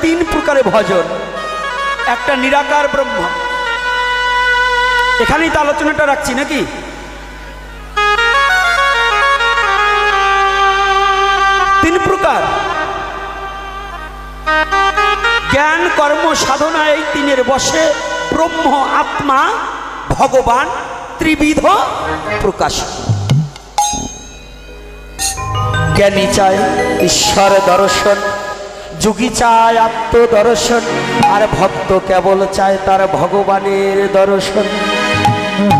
তিন প্রকারে ভজন। একটা নিরাকার ব্রহ্ম, এখানেই তো আলোচনাটা রাখছি নাকি। তিন প্রকার জ্ঞান কর্ম সাধনা, এই তিনের বসে ব্রহ্ম আত্মা ভগবান ত্রিবিধ প্রকাশ। জ্ঞানী চায় ঈশ্বর দর্শন, যোগী চায় আত্মদর্শন, আর ভক্ত কেবল চায় তার ভগবানের দর্শন।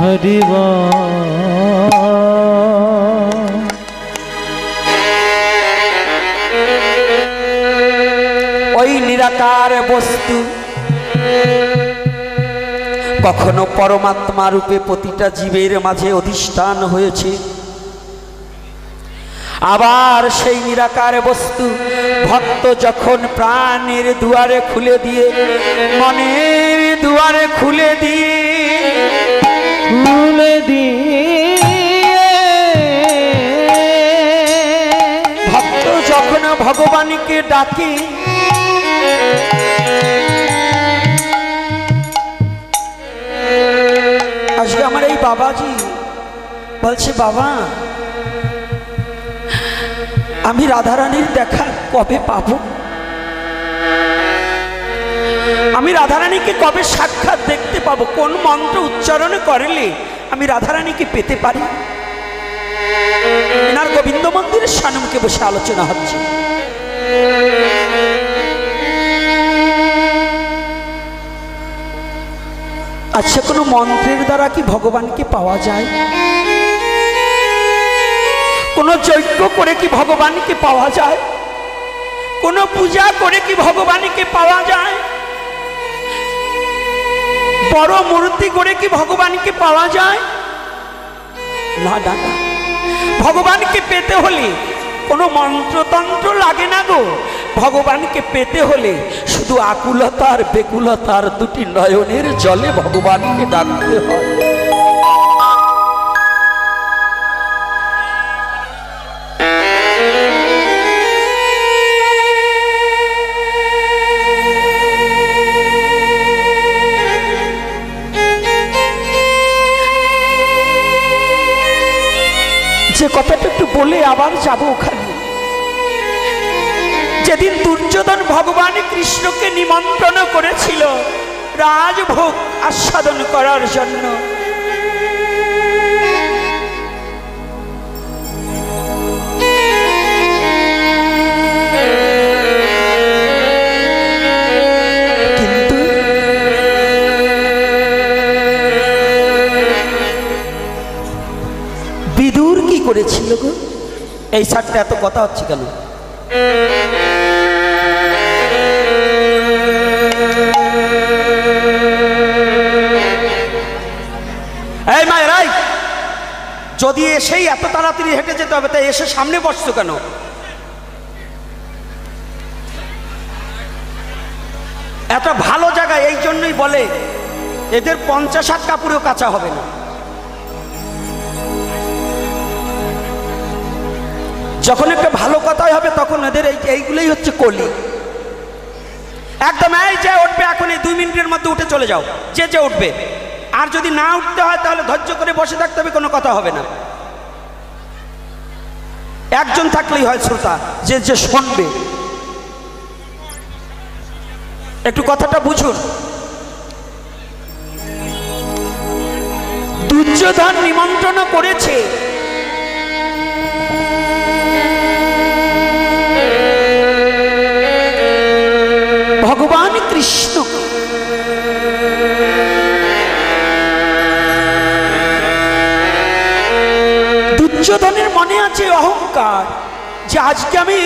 হরি ওই নিরাকার বস্তু কখনো পরমাত্মা রূপে প্রতিটা জীবের মাঝে অধিষ্ঠান হয়েছে, আবার সেই নিরাকার বস্তু ভক্ত যখন প্রাণের দুয়ারে খুলে দিয়ে, মনের দুয়ারে খুলে দিয়ে ভক্ত যখন ভগবানকে ডাকে, আজকে আমার এই বাবাজি বলছে, বাবা আমি রাধারানীর দেখা কবে পাবো, আমি রাধারানীকে কবে সাক্ষাৎ দেখতে পাবো, কোন মন্ত্র উচ্চারণ করলে আমি রাধারানীকে পেতে পারি। এনার গোবিন্দ মন্দিরের সামনে বসে আলোচনা হচ্ছে। আচ্ছা, কোনো মন্ত্রের দ্বারা কি ভগবানকে পাওয়া যায়? কোন যজ্ঞ করে কি ভগবানকে পাওয়া যায়? কোন পূজা করে কি ভগবানকে পাওয়া যায়? বড় মূর্তি করে কি ভগবানকে পাওয়া যায়? না না না, ভগবানকে পেতে হলে কোনো মন্ত্রতন্ত্র লাগে না গো। ভগবানকে পেতে হলে শুধু আকুলতা আর বেকুলতার দুটি নয়নের জলে ভগবানকে ডাকতে হয়। যে কথাটা একটু বলে আবার যাব ওখানে, যেদিন দুর্যোধন ভগবান কৃষ্ণকে নিমন্ত্রণ করেছিল রাজভোগ আস্বাদন করার জন্য, কিন্তু বিদুর কি করেছিল গো? এই সাথে এত কথা হচ্ছে কেন? এই মায়েরাই, যদি এসেই এত তাড়াতাড়ি হেঁটে যেতে হবে, তাই এসে সামনে বসছো কেন? এত ভালো জায়গা, এই জন্যই বলে এদের 50 হাত কাপড়েও কাঁচা হবে না। যখন একটা ভালো কথাই হবে তখন এদের এইগুলোই হচ্ছে কলি। একদম এই যে উঠবে এখন, এই 2 মিনিটের মধ্যে উঠে চলে যাও, যে যে উঠবে। আর যদি না উঠতে হয় তাহলে ধৈর্য করে বসে থাকতে হবে, কোনো কথা হবে না। একজন থাকলেই হয় শ্রোতা, যে যে শুনবে। একটু কথাটা বুঝুন। দুর্যোধন নিমন্ত্রণ করেছে ভগবান কৃষ্ণ। দুর্যোধনের মনে আছে অহংকার, যে আজকে আমি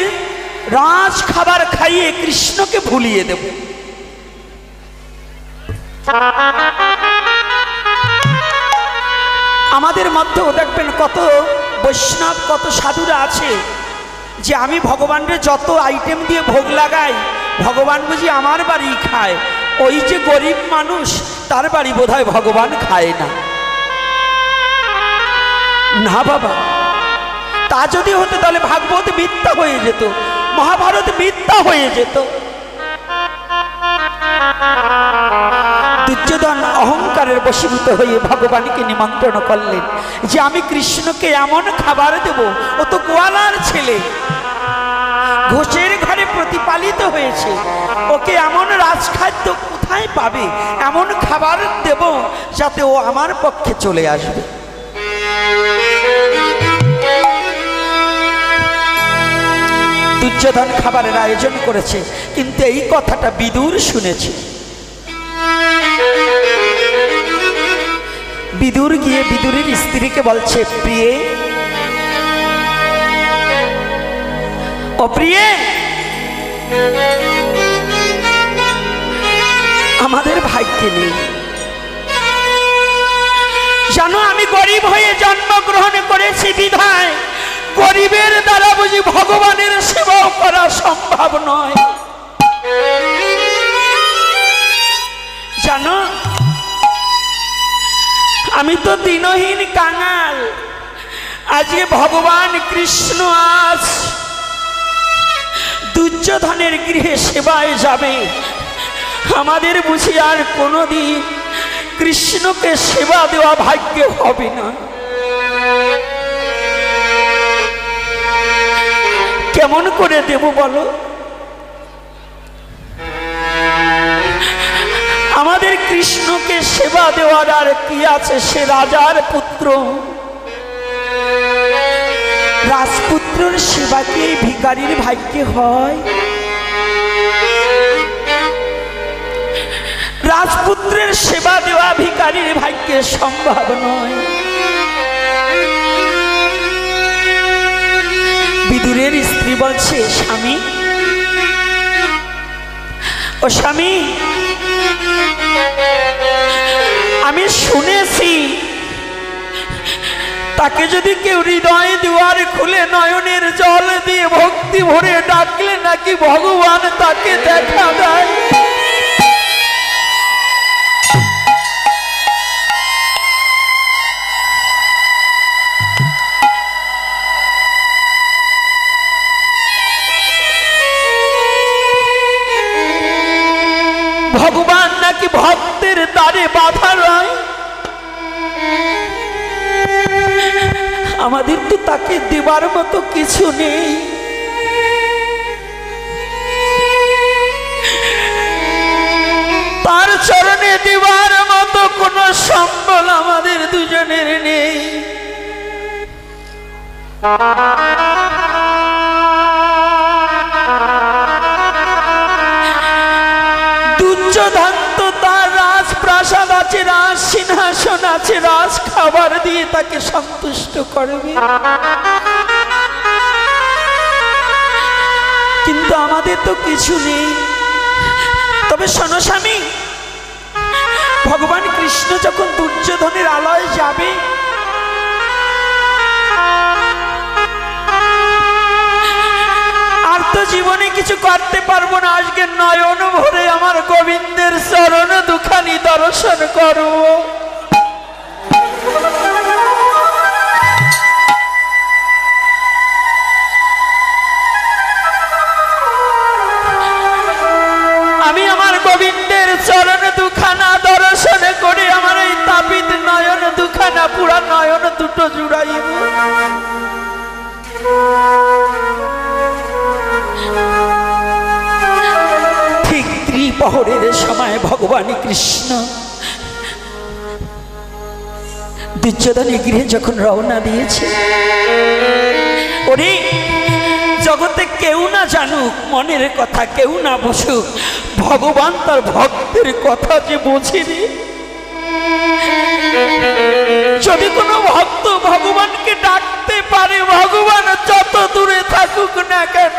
রাজ খাবার খাইয়ে কৃষ্ণকে ভুলিয়ে দেব। আমাদের মধ্যেও দেখবেন কত বৈষ্ণব, কত সাধুরা আছে যে আমি ভগবানের যত আইটেম দিয়ে ভোগ লাগাই, ভগবান বুঝি আমার বাড়ি খায়। ওই যে গরিব মানুষ, তার বাড়ি বোধহয় ভগবান খায় না। না বাবা, তা যদি হতো তাহলে ভাগবত মিথ্যা হয়ে যেত, মহাভারত মিথ্যা হয়ে যেত। দুর্যোধন অহংকারের বশীভূত হয়ে ভগবানকে নিমন্ত্রণ করলেন যে আমি কৃষ্ণকে এমন খাবার দেব, ও তো গোয়ালার ছেলে, ঘোষের ঘরে প্রতিপালিত হয়েছে, ওকে এমন রাজখাদ্য কোথায় পাবে, এমন খাবার দেব যাতে ও আমার পক্ষে চলে আসবে। দুর্যোধন খাবারের আয়োজন করেছে, কিন্তু এই কথাটা বিদুর শুনেছে। বিদুর গিয়ে বিদুরের স্ত্রীকে বলছে, প্রিয়ে, ও প্রিয়ে, আমাদের ভাগ্যে নেই, জানো আমি গরিব হয়ে জন্মগ্রহণ করেছি বিধায় গরিবের দ্বারা বুঝি ভগবানের সেবা করা সম্ভব নয়। জানো আমি তো দিনহীন কাঙাল, আজকে ভগবান কৃষ্ণ আজ দুর্যোধনের গৃহে সেবায় যাবে, আমাদের বুঝি আর কোনোদিন কৃষ্ণকে সেবা দেওয়া ভাগ্যে হবে না। কেমন করে দেব বলো? আমাদের কৃষ্ণকে সেবা দেওয়ার আর কি আছে? সে রাজার পুত্র, রাজপুত্রের সেবা কি ভিখারির ভাগ্যে হয়? রাজপুত্রের সেবা দেওয়া ভিখারির ভাগ্যে সম্ভব নয়। বিদুরের স্ত্রী বলছে, স্বামী, ও স্বামী, আমি শুনেছি তাকে যদি কেউ হৃদয় দুয়ার খুলে নয়নের জল দিয়ে ভক্তি ভরে ডাকলে নাকি ভগবান তাকে দেখা দেয়। ভগবান নাকি ভক্তের দ্বারে বাধা নয়। আমাদের তো তাকে দেবার মতো কিছু নেই। তার চরণে দেবার মতো কোনো সম্বল আমাদের দুজনের নেই। দুর্যোধন তো তার রাজপ্রাসাদ আছে, রাজ সিংহাসন আছে, রাজ খাবার দিয়ে তাকে সন্তুষ্ট করবে, কিন্তু আমাদের তো কিছু নেই। তবে শোনো স্বামী, ভগবান কৃষ্ণ যখন দুর্যোধনের আলয়ে যাবে, আর তো জীবনে কিছু করতে পারবো না, আজকে নয়ন ভরে আমার গোবিন্দের চরণ দুখানি দর্শন করব। আমি আমার গোবিন্দের চরণ দুখানা দর্শন করে আমার এই তাপিত নয়ন দুখানা পুরা নয়ন দুটো জুড়াইব। ঠিক ত্রিপহরের সময় ভগবান কৃষ্ণ দুর্যোধনের গৃহে যখন রওনা দিয়েছে, ওরে জগতে কেউ না জানুক মনের কথা, কেউ না বুঝুক, ভগবান তার ভক্তের কথা যে বোঝেনি। যদি কোনো ভক্ত ভগবানকে ডাকতে পারে, ভগবান যত দূরে থাকুক না কেন,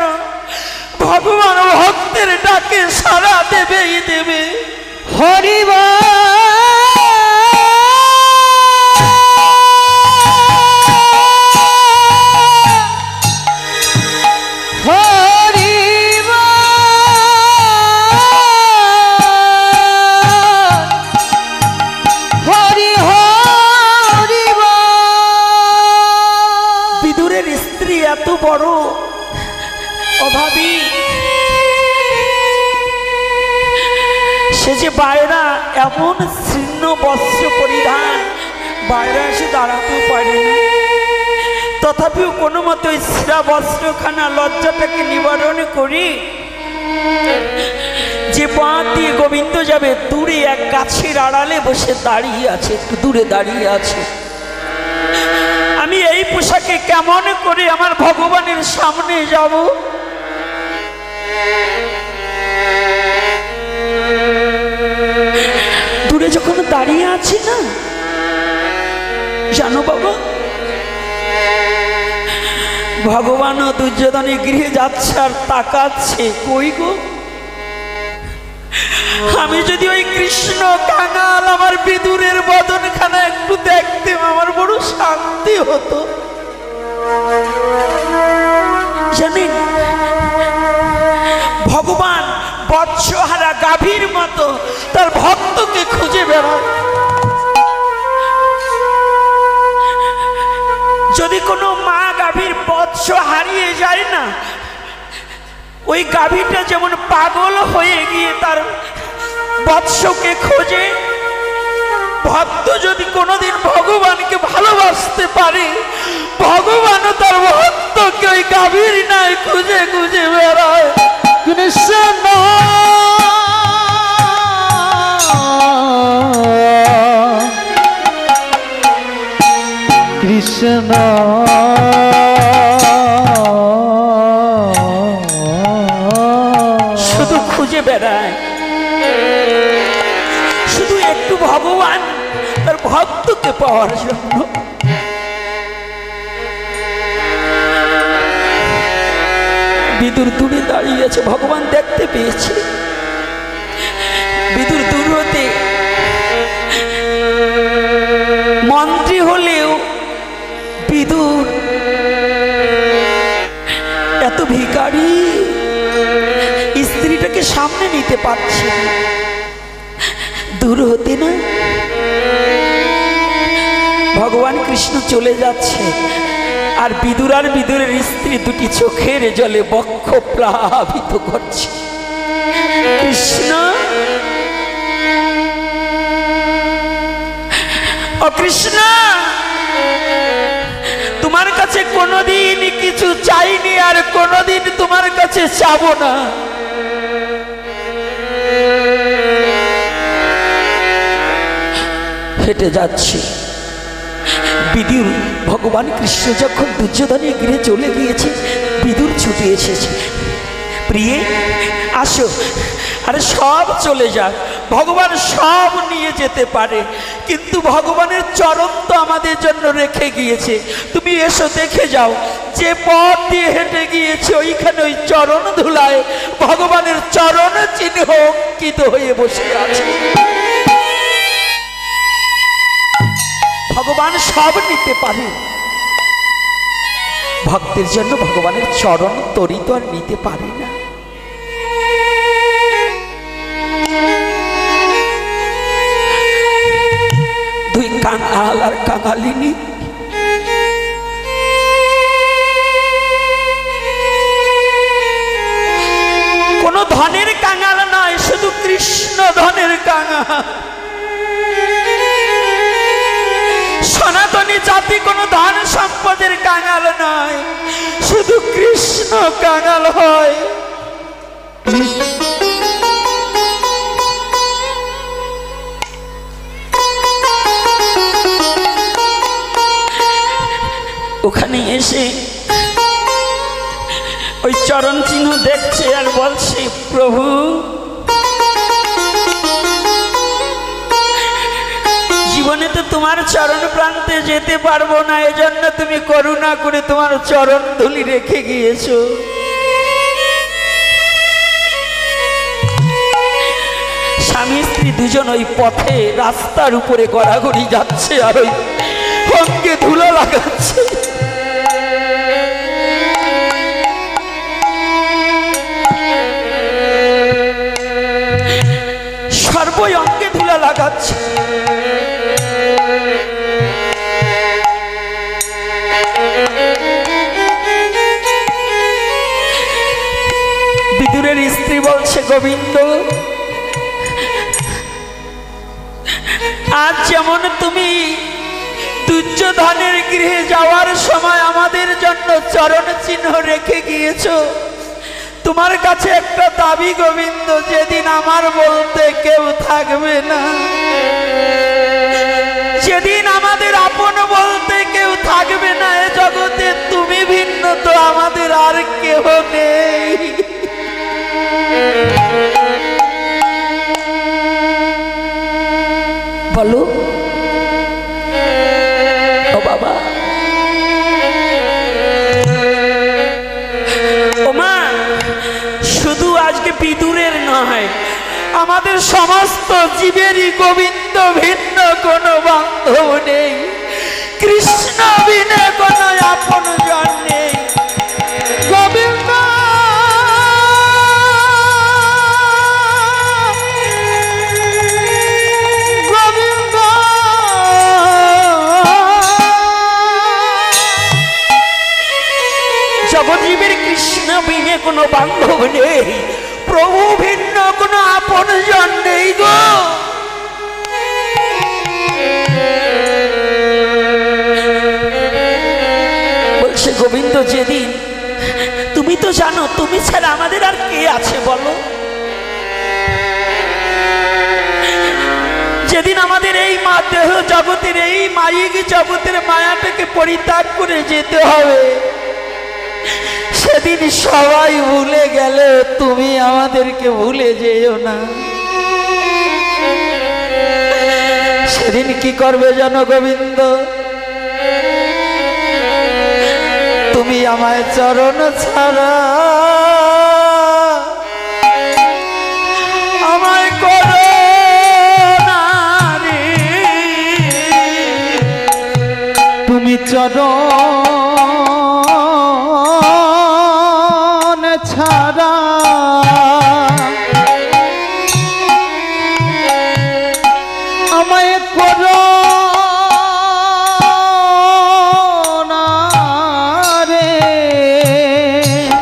ভগবান ভক্তের ডাকে সাড়া দেবেই দেবে। হরিবা এত বড় অভাবী, সে যে বাইরা এমন শীর্ণ বস্ত্র পরিধান, বাইরে এসে দাঁড়াতেও পারে না, তথাপিও কোনো মতো ওই ছিঁড়া বস্ত্রখানা লজ্জাটাকে নিবারণ করি যে পথ দিয়ে গোবিন্দ যাবে, দূরে এক গাছের আড়ালে বসে দাঁড়িয়ে আছে, একটু দূরে দাঁড়িয়ে আছে। আমি এই পোশাকে কেমন করে আমার ভগবানের সামনে যাব? দূরে যখন দাঁড়িয়ে আছি না, জানো বাবা, ভগবানও দুর্যোধনের গৃহে যাচ্ছে আর তাকাচ্ছে, কই গো, আমি যদি ওই কৃষ্ণ কাঙাল আমার বিদুরের বদনখানা একটু দেখতাম, আমার বড় শান্তি হতো। জানেন, ভগবান বৎসহারা গাভীর মতো তার ভক্তকে খুঁজে বেড়ায়। যদি কোনো মা গাভীর বৎস হারিয়ে যায় না, ওই গাভীটা যেমন পাগল হয়ে গিয়ে তার বৎসকে খোঁজে, ভক্ত যদি কোনোদিন ভগবানকে ভালোবাসতে পারে, ভগবানও তার ভক্তকে ওই গাভীর নাই খুঁজে খুঁজে বেড়ায়। কৃষ্ণ কৃষ্ণ শুধু খুঁজে বেড়ায়, শুধু একটু ভগবান তার ভক্তকে পাওয়ার জন্য। বিদুর দূরে দাঁড়িয়ে আছে, ভগবান দেখতে পেয়েছে। বিদুর দূর হতে মন্ত্রী হলেও বিদুর এত ভিখারি, স্ত্রীটাকে সামনে নিতে পারছে না। দূর হতে না ভগবান কৃষ্ণ চলে যাচ্ছে, আর বিদুর আর বিদুরের স্ত্রী দুটি চোখের জলে বক্ষ প্লাবিত করছে। কৃষ্ণ, ও কৃষ্ণ, তোমার কাছে কোনোদিন কিছু চাইনি আর কোনোদিন তোমার কাছে চাবো না। হেঁটে যাচ্ছি, বিদুর ভগবান কৃষ্ণ যখন দুর্যোধনের গৃহে চলে গিয়েছে, বিদুর ছুটে এসেছে, প্রিয়ে আসো। আরে সব চলে যাক, ভগবান সব নিয়ে যেতে পারে, কিন্তু ভগবানের চরণ তো আমাদের জন্য রেখে গিয়েছে। তুমি এসো, দেখে যাও, যে পথ দিয়ে হেঁটে গিয়েছে ওইখানে ওই চরণ ধুলায় ভগবানের চরণ চিহ্ন অঙ্কিত হয়ে বসে আছে। ভগবান সব নিতে পারে, ভক্তের জন্য ভগবানের চরণ তরিত আর নিতে পারে না। দুই কাঙাল আর কাঙালিনী, কোন ধনের কাঙাল নয়, শুধু কৃষ্ণ ধনের কাঙাল। সনাতনী জাতি কোনো ধন সম্পদের কাঙাল নয়, শুধু কৃষ্ণ কাঙাল হয়। ওখানে এসে ওই চরণ চিহ্ন দেখছে আর বলছে, প্রভু জীবনে তো তোমার চরণ প্রান্তে যেতে পারবো না, এজন্য তুমি করুণা করে তোমার চরণ ধুলি রেখে গিয়েছো। স্বামী স্ত্রী দুজন ওই পথে রাস্তার উপরে গড়াগড়ি যাচ্ছে আর ওই অঙ্গে ধুলো লাগাচ্ছে। সর্বই অঙ্গে ধুলা লাগাচ্ছে। বিদুরের স্ত্রী বলছে, গোবিন্দ আজ যেমন তুমি দুর্যোধনের গৃহে যাওয়ার সময় আমাদের জন্য চরণ চিহ্ন রেখে গিয়েছো, তোমার কাছে একটা দাবি গোবিন্দ, যেদিন আমার বলতে কেউ থাকবে না, যেদিন আমাদের আপন বলতে কেউ থাকবে না এ জগতে, তুমি ভিন্ন তো আমাদের আর কেউ নেই। বলো ও বাবা, ও মা, শুধু আজকে বিদুরের নয়, আমাদের সমস্ত জীবেরই গোবিন্দ ভিন্ন কোনো বান্ধব নেই, কৃষ্ণ বিনে কোনো আপন জন নেই। গোবিন্দ গোবিন্দ জগজীবের কৃষ্ণ বিনে কোনো বান্ধব নেই, প্রভু ভিন্ন কোনো আপন জন নেই গো। বলছে গোবিন্দ, যেদিন তুমি তো জানো তুমি ছাড়া আমাদের আর কে আছে বলো, যেদিন আমাদের এই মা দেহ জগতের এই মায়িক জগতের মায়াটাকে পরিত্যাগ করে যেতে হবে, সেদিন সবাই ভুলে গেলে তুমি আমাদেরকে ভুলে যেও না। সেদিন কি করবে জানো গোবিন্দ, তুমি আমায় চরণ ছাড়া আমায় করো না রে, তুমি চরণ ছাড়া আমায় করো না রে,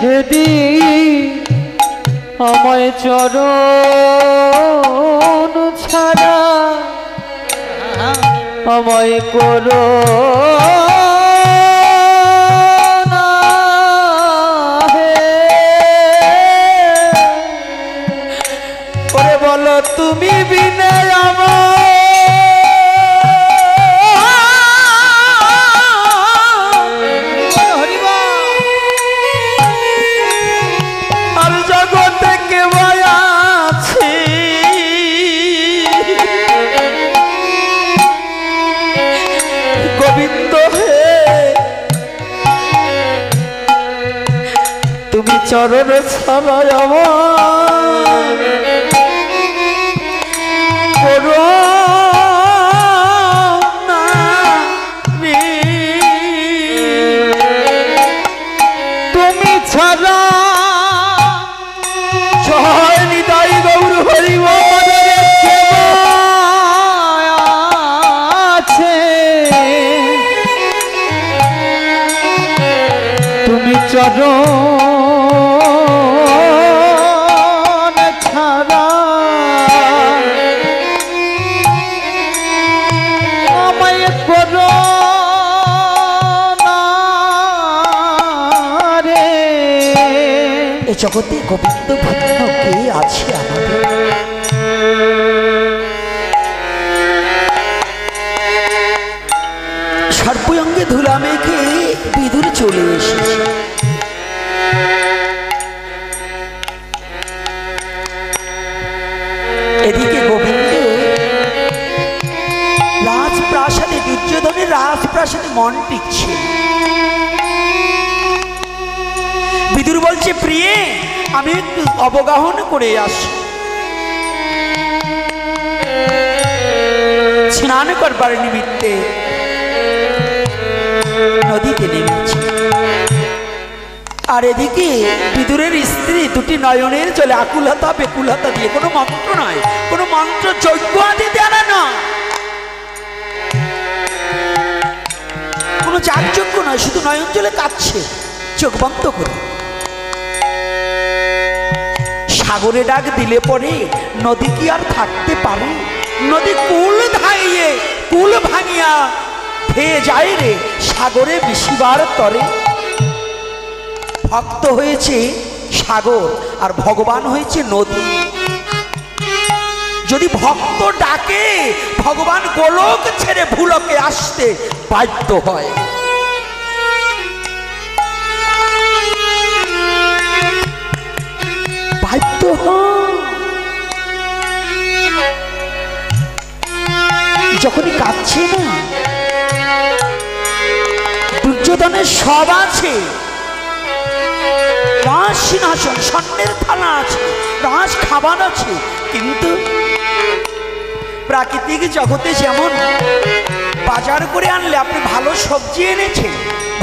সেদিন আমায় চরণ ছাড়া আমায় করো না হে। ওরে বলো তুমি বিনে আমার আর জগতে কে আছে, গোবিন্দ হে তুমি চরণ ছাড়া আমার করো না রে, তুমি ছাড়া জয় নিতাই গৌর হরি বল। আছে তুমি চরণ ছাড়া আমায় করো না রে, এ জগতে গোবিন্দ ভিন্ন কে আছে আমাদের? সর্বঙ্গে ধুলা মেঘে বিদুর চলে এসেছে, এদিকে গোবিন্দ রাজপ্রাসাদে, দুর্যোধনের রাজপ্রাসাদে মন টিকছে। বিদুর বলছে, প্রিয়ে আমি একটু অবগাহন করে আসি, স্নান করবার নিমিত্তে নদীতে নেমেছে। আর এদিকে বিদুরের স্ত্রী দুটি নয়নের জলে আকুলতা বেকুলতা দিয়ে, কোনো মন্ত্র নয়, কোনো মন্ত্র যজ্ঞ আদি দেনা নয়, কোনো যাগযজ্ঞ নয়, শুধু নয়ন জলে কাঁদছে চোখ বন্ধ করে। সাগরে ডাক দিলে পরে নদী কি আর থাকতে পারে? নদী কুল ধাইয়ে কুল ভাঙিয়া ধেয়ে যায় রে সাগরে মিশিবার তরে। ভক্ত হয়েছে সাগর আর ভগবান হয়েছে নদী। যদি ভক্ত ডাকে ভগবান গোলক ছেড়ে ভুলকে আসতে বাধ্য হয়। বাধ্য হয়। যখনই কাঁদছে না, দুর্যোধনের সব আছে, রাজ সিংহাসন স্বর্ণের থালা আছে, রাজ খাবার আছে, কিন্তু প্রাকৃতিক জগতে যেমন বাজার করে আনলে আপনি ভালো সবজি এনেছেন,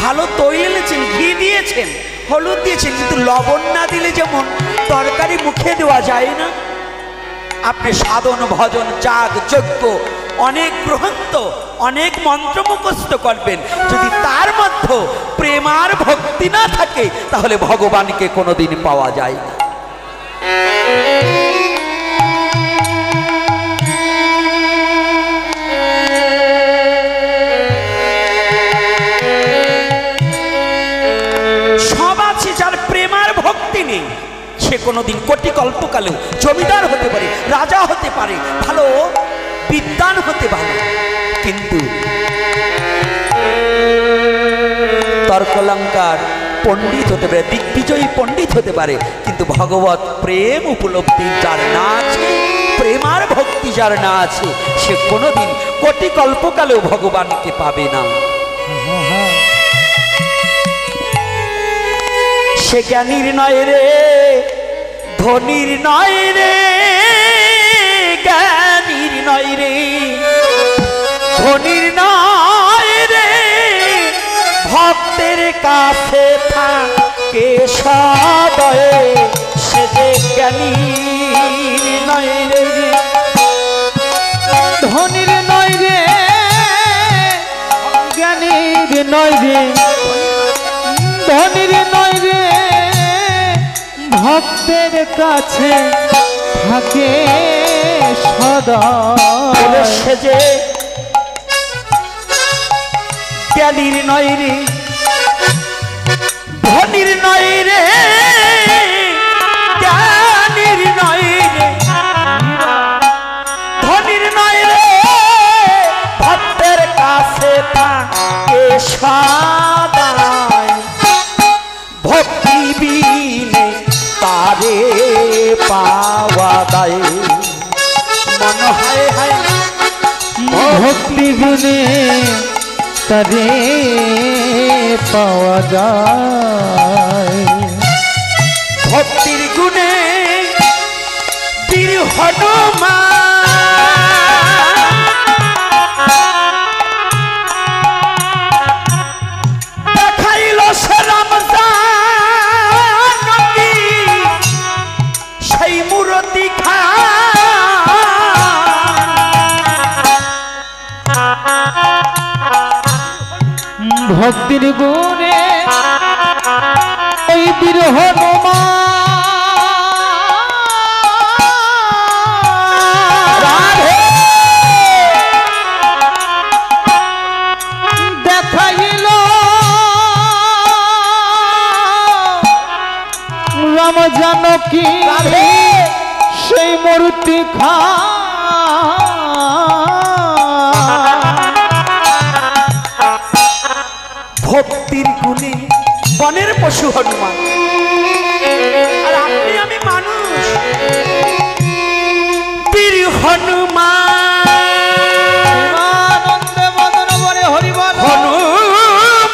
ভালো তৈল এনেছেন, ঘি দিয়েছেন, হলুদ দিয়েছেন, কিন্তু লবণ না দিলে যেমন তরকারি মুখে দেওয়া যায় না, আপনি সাধন ভজন যাগ যজ্ঞ অনেক গ্রন্থ অনেক মন্ত্র মুখস্থ করবেন, যদি তার মধ্যে প্রেম আর ভক্তি না থাকে তাহলে ভগবানকে কোনোদিন পাওয়া যায় না। সব আছে, যার প্রেম আর ভক্তি নেই সে কোনোদিন কোটি কল্পকালেও জমিদার হতে পারে, রাজা হতে পারে, ভালো বিদ্বান হতে পারে, কিন্তু তর্কলঙ্কার পণ্ডিত হতে পারে, দিগ্বিজয়ী পণ্ডিত হতে পারে, কিন্তু ভগবত প্রেম উপলব্ধি যার না আছে, প্রেম আর ভক্তি যার না আছে, সে কোনোদিন কোটি কল্পকালেও ভগবানকে পাবে না। সে জ্ঞানীর নয় রে, ধনীর নয় রে, জ্ঞানীর নয় রে, ধনীর নয় রে, ভক্তের কাছে থাকে সদয়, সে যে জ্ঞানীর নয় রে, ধনীর নয় রে, জ্ঞানীর নয় রে, ধনীর নয় রে, ভক্তের কাছে থাকে সদা, সে যে জ্ঞানীর নয় রে, ধনীর নয় রে, জ্ঞানীর নয় রে, ধনীর নয় রে, ভক্তের কাছে থাকে সদায়, ভক্তি বিনে তারে পাওয়া দায়, মন হায় হায় ভক্তি গুণে তারে পাওয়া যায়, ভক্তির গুণে বীর হনুমান, দেখাইল সে রামজানকী সেই মূরতি ভক্তির গুণে ওই বীর হনুমান দেখাইল রাম জানকী সেই মূর্তি ভক্তির গুণে বনের পশু হনুমান, আর আপনি আমি মানুষ, বীর হনুমান, আনন্দে মদন বলে হরি বল হনুমান,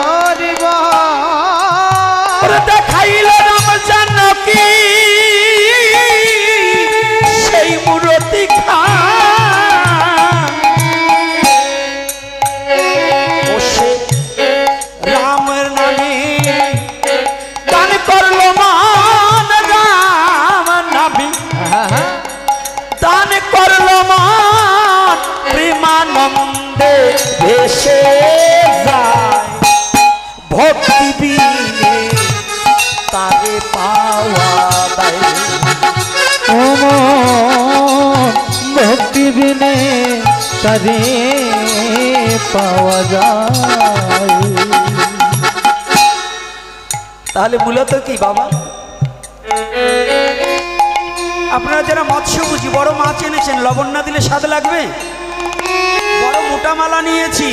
হরি বল দেখাইল রাম জানকী সেই মূরতি বসে রামের নামে গান করলো মান, রাম নামে দান করলো মান, প্রেমানন্দে ভেসে যায়। বিনে তারে পাওয়া যায়। ও মন ভক্তি বিনে তারে পাওয়া যায়। তাহলে মূলত কি বাবা, আপনারা যারা মৎস্য বুঝি বড় মাছ এনেছেন, লবণ না দিলে স্বাদ লাগবে? বড় মোটা মালা নিয়েছি,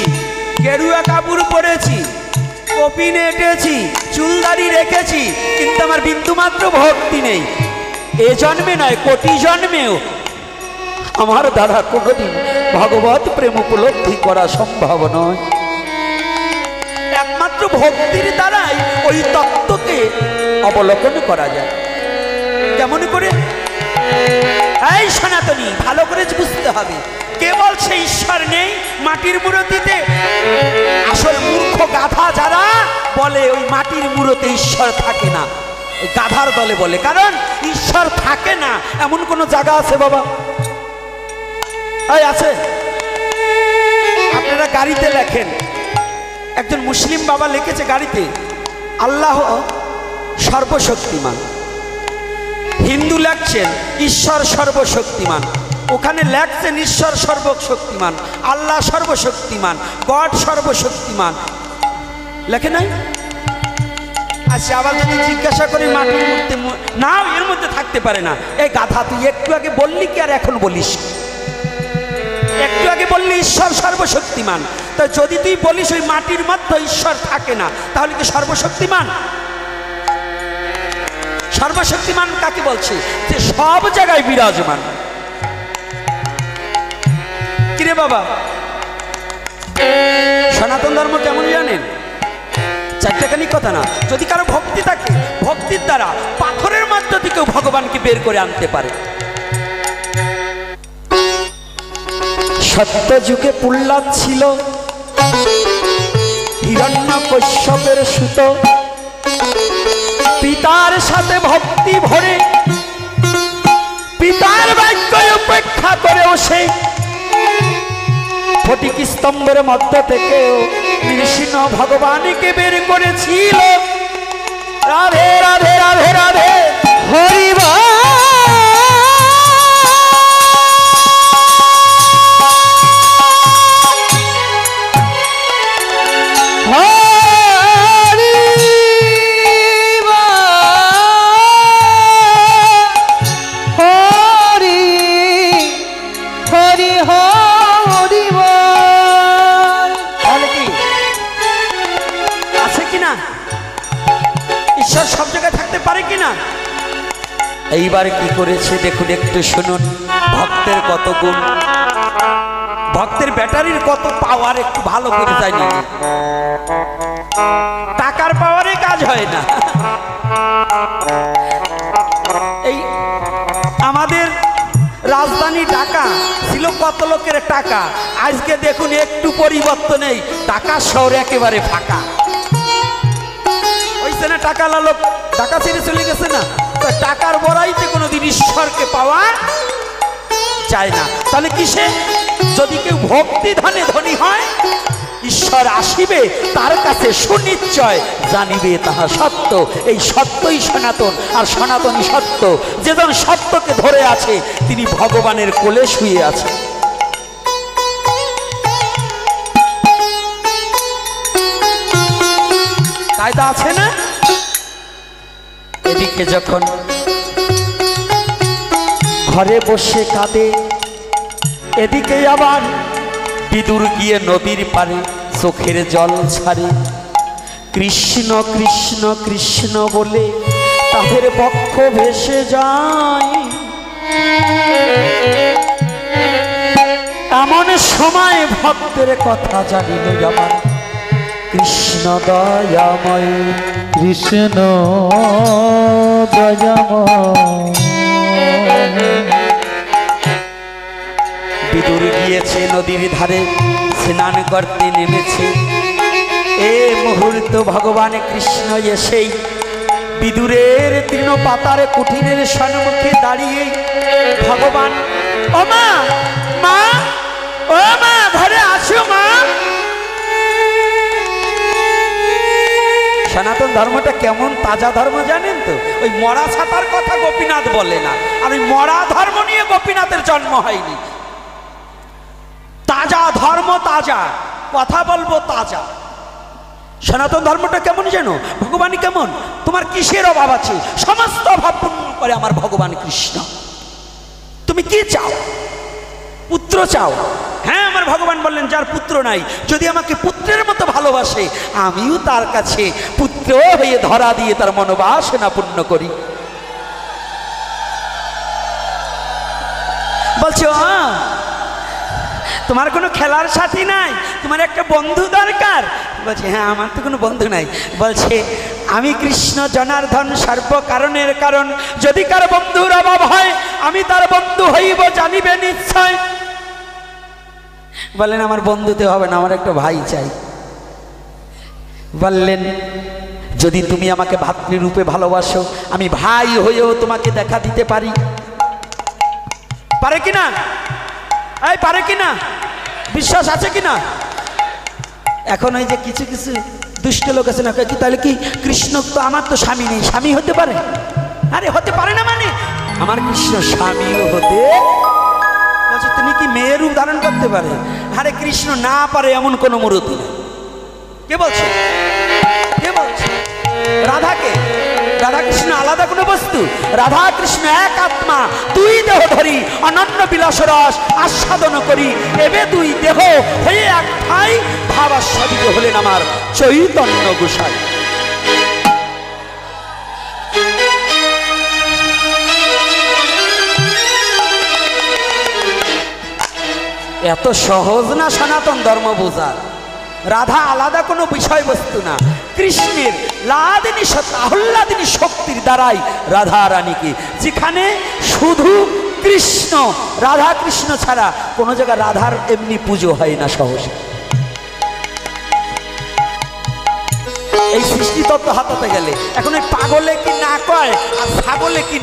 গেরুয়া কাপড় পরেছি, কপি নেটেছি, চুলদারি রেখেছি, কিন্তু আমার বিন্দুমাত্র ভক্তি নেই। এ জন্মে নয়, কোটি জন্মেও আমার দ্বারা কোনোদিন ভগবত প্রেম উপলব্ধি করা সম্ভব নয়। একমাত্র ভক্তির দ্বারাই ওই তত্ত্বকে অবলোকন করা যায়। কেমন করে? এই সনাতনী, ভালো করে বুঝতে হবে। কে বলছে ঈশ্বর নেই মাটির মূর্তিতে? আসল মূর্খ গাধা যারা বলে ওই মাটির মূর্তিতে ঈশ্বর থাকে না, ওই গাধার দলে বলে। কারণ ঈশ্বর থাকে না এমন কোন জায়গা আছে বাবা? এই আছে? আপনারা গাড়িতে লেখেন, একজন মুসলিম বাবা লিখেছে গাড়িতে আল্লাহ সর্বশক্তিমান। হিন্দু লেখছেন ঈশ্বর সর্বশক্তিমান, ওখানে লেখছেন ঈশ্বর সর্বশক্তিমান, আল্লাহ সর্বশক্তিমান, গড সর্বশক্তিমান, লেখে নাই? আচ্ছা, আবার যদি জিজ্ঞাসা করি মাটির মধ্যে, না এর মধ্যে থাকতে পারে না। এই গাধা, তুই একটু আগে বললি কি আর এখন বলিস? একটু আগে বললি ঈশ্বর সর্বশক্তিমান, তা যদি তুই বলিস ওই মাটির মধ্যে ঈশ্বর থাকে না, তাহলে কি সর্বশক্তিমান? সর্বশক্তিমান কাকে বলছে? যে সব জায়গায় বিরাজমান। কিরে বাবা, সনাতন ধর্ম কেমন জানেন? চারটাখানি কথা না। যদি কারো ভক্তি থাকে, ভক্তির দ্বারা পাথরের মধ্য থেকেও ভগবানকে বের করে আনতে পারে। সত্য যুগে প্রহ্লাদ ছিল হিরণ্যকশ্যপের সুত, পিতার সাথে ভক্তি ভরে পিতার বাক্য উপেক্ষা করেও সে ফটিক স্তম্ভের মধ্য থেকেও কৃষ্ণ ভগবানকে বের করেছিল। রাধে রাধে রাধে রাধে হরিবা। এইবার কি করেছে দেখুন, একটু শুনুন। ভক্তের কত গুণ, ভক্তের ব্যাটারির কত পাওয়ার, একটু ভালো করে জানি। টাকার পাওয়ারে কাজ হয় না। এই আমাদের রাজধানী ঢাকা ছিল কত লোকের টাকা, আজকে দেখুন একটু পরিবর্তন নেই, ঢাকা শহর একেবারে ফাঁকা। ওইছে না, টাকা লোক ঢাকা ছেড়ে চলে গেছে না? টাকার বড়াইতে কোনোদিন ঈশ্বরকে পাওয়া যায় না। তাহলে কিসে? যদি কেউ ভক্তি ধানে ধনী হয়, ঈশ্বর আসিবে তার কাছে সুনিশ্চয়, জানিবে তাহা সত্য। এই সত্যই সনাতন, আর সনাতনই সত্য। যেজন সত্যকে ধরে আছে তিনি ভগবানের কোলে শুয়ে আছে। কায়দা আছে না? এদিকে যখন ঘরে বসে কাঁদে, এদিকে আবার বিদুর গিয়ে নদীর পারে চোখের জল ছাড়ে। কৃষ্ণ কৃষ্ণ কৃষ্ণ বলে তাদের বক্ষ ভেসে যায়। এমন সময় ভক্তের কথা জানিল আমার কৃষ্ণ দয়াময়, কৃষ্ণ দয়াময়। বিদুর গিয়েছে নদীর ধারে, স্নান করতে নেমেছে। এ মুহূর্ত ভগবান কৃষ্ণ এসেই বিদুরের তৃণ পাতার কুঠিরের সম্মুখে দাঁড়িয়ে ভগবান, ও মা, মা, ও মা, ঘরে আসো মা। সনাতন ধর্মটা কেমন তাজা ধর্ম জানেন তো? ওই মরা ছাতার কথা গোপীনাথ বলে না, আর ওই মরা ধর্ম নিয়ে গোপীনাথের জন্ম হয়নি। তাজা ধর্ম, তাজা কথা বলবো, তাজা। সনাতন ধর্মটা কেমন জানো? ভগবান কেমন? তোমার কিসের অভাব আছে? সমস্ত অভাব পূর্ণ করে আমার ভগবান কৃষ্ণ। তুমি কি চাও? পুত্র চাও? হ্যাঁ, আমার ভগবান বললেন যার পুত্র নাই যদি আমাকে পুত্রের মতো ভালোবাসে, আমিও তার কাছে পুত্র হয়ে ধরা দিয়ে তার মনোবাসনা পূর্ণ করি। বলছো তোমার কোনো খেলার সাথী নাই, তোমার একটা বন্ধু দরকার। বলছে হ্যাঁ, আমার তো কোনো বন্ধু নাই। বলছে আমি কৃষ্ণ জনার্দন সর্ব কারণের কারণ, যদি কার বন্ধুর অভাব হয় আমি তার বন্ধু হইব জানিবে নিশ্চয়। বললেন আমার বন্ধুতে হবে না, আমার একটা ভাই চাই। বললেন যদি তুমি আমাকে ভাতৃরূপে ভালোবাসো, আমি ভাই হয়েও তোমাকে দেখা দিতে পারি। পারে কিনা? এই পারে কিনা? বিশ্বাস আছে কিনা? এখন ওই যে কিছু কিছু দুষ্ট লোক আছে না, কি তাহলে কি কৃষ্ণ তো, আমার তো স্বামী নেই, স্বামী হতে পারে? আরে হতে পারে না মানে আমার কৃষ্ণ স্বামীও হতে বলছে। তুমি কি মেয়ের রূপ ধারণ করতে পারে? আরে কৃষ্ণ না পারে এমন কোনো মূর্তি নেই। কে বলছে? কে বলছে? রাধাকে? রাধা কৃষ্ণ আলাদা কোনো বস্তু? রাধা কৃষ্ণ এক আত্মা, দুই দেহ ধরি অনন্য বিলাস রস আস্বাদন করি, এবে দুই দেহ হয়ে এক ঠাই ভাবাস্বাদিত হলেন আমার চৈতন্য গোসাই। এত সহজ না সনাতন ধর্ম বোঝা। রাধা আলাদা কোনো বিষয়বস্তু না, কৃষ্ণের লাদিনী সত্তা আহ্লাদিনী শক্তির দ্বারাই রাধা রানীকে, যেখানে শুধু কৃষ্ণ, রাধা কৃষ্ণ ছাড়া কোনো জায়গায় রাধার এমনি পুজো হয় না সহজে। এই সৃষ্টি তত্ত্ব হাতাতে গেলে এখন ওই পাগলে কি না কয় আর ছাগলে কি